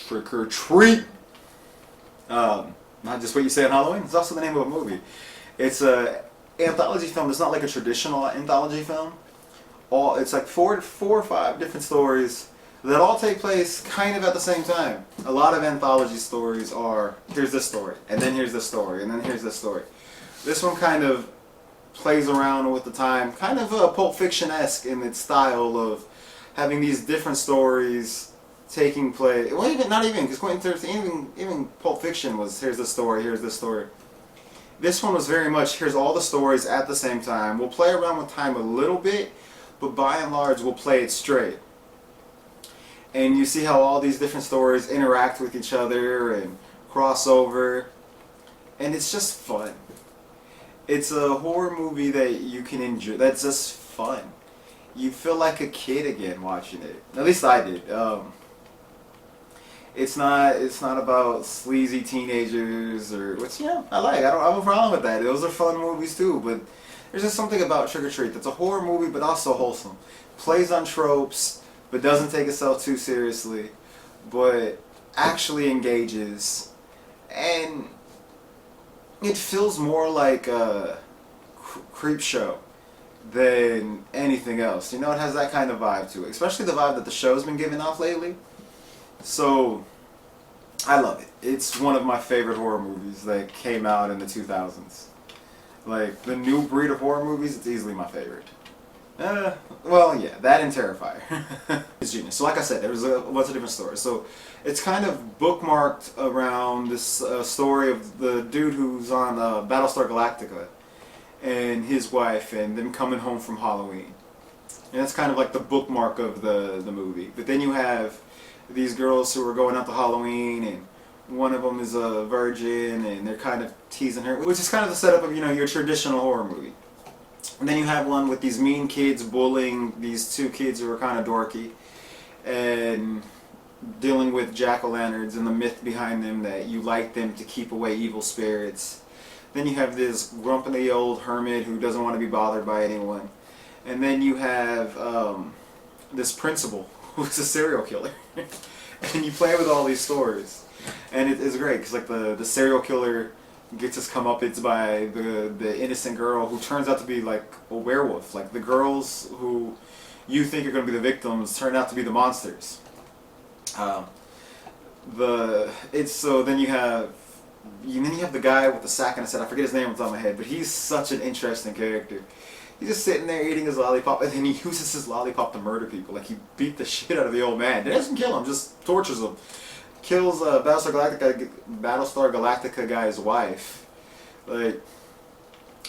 Trick or treat. Not just what you say on Halloween. It's also the name of a movie. It's a anthology film. It's not like a traditional anthology film. It's like four or five different stories that all take place kind of at the same time. A lot of anthology stories are, here's this story, and then here's this story, and then here's this story. This one kind of plays around with the time, kind of Pulp Fiction-esque in its style of having these different stories taking place. Well, not even, because Quentin Tarantino, even Pulp Fiction was, here's this story, here's this story. This one was very much, here's all the stories at the same time. We'll play around with time a little bit, but by and large, we'll play it straight. And you see how all these different stories interact with each other and cross over. And it's just fun. It's a horror movie that you can enjoy. That's just fun. You feel like a kid again watching it. At least I did. It's not about sleazy teenagers or which I like. I don't have a problem with that. Those are fun movies too. But there's just something about Trick or Treat that's a horror movie, but also wholesome. Plays on tropes, but doesn't take itself too seriously, but actually engages, and it feels more like a creep show than anything else. You know, it has that kind of vibe to it, especially the vibe that the show's been giving off lately. So, I love it. It's one of my favorite horror movies that came out in the 2000s. Like, the new breed of horror movies, it's easily my favorite. Well, yeah, that and Terrifier. It's genius. So like I said, there's a bunch of different stories. So it's kind of bookmarked around this story of the dude who's on Battlestar Galactica and his wife and them coming home from Halloween. And that's kind of like the bookmark of the movie. But then you have these girls who are going out to Halloween, and one of them is a virgin, and they're kind of teasing her, which is kind of the setup of, your traditional horror movie. And then you have one with these mean kids bullying these two kids who are kind of dorky, and dealing with jack-o'-lanterns and the myth behind them that you light them to keep away evil spirits. Then you have this grumpy old hermit who doesn't want to be bothered by anyone. And then you have this principal who's a serial killer. And you play with all these stories. And it's great, because like the serial killer gets his comeuppance by the innocent girl who turns out to be like a werewolf. Like the girls who you think are going to be the victims turn out to be the monsters. So then you have the guy with the sack and I said I forget his name off the top of my head, but he's such an interesting character. He's just sitting there eating his lollipop, and then he uses his lollipop to murder people. Like he beat the shit out of the old man. He doesn't kill him, just tortures him. Kills Battlestar Galactica guy's wife. Like,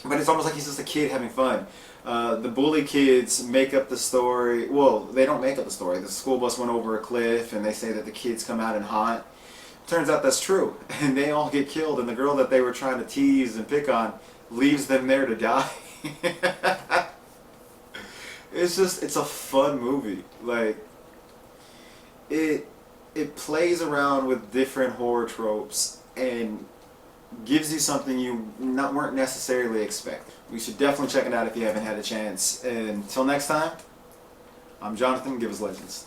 but it's almost like he's just a kid having fun. The bully kids make up the story. Well, they don't make up the story. The school bus went over a cliff, and they say that the kids come out and haunt. Turns out that's true, and they all get killed. And the girl that they were trying to tease and pick on leaves them there to die. It's a fun movie. Like it plays around with different horror tropes and gives you something you weren't necessarily expecting. You should definitely check it out if you haven't had a chance. And until next time, I'm Jonathan. Give us legends.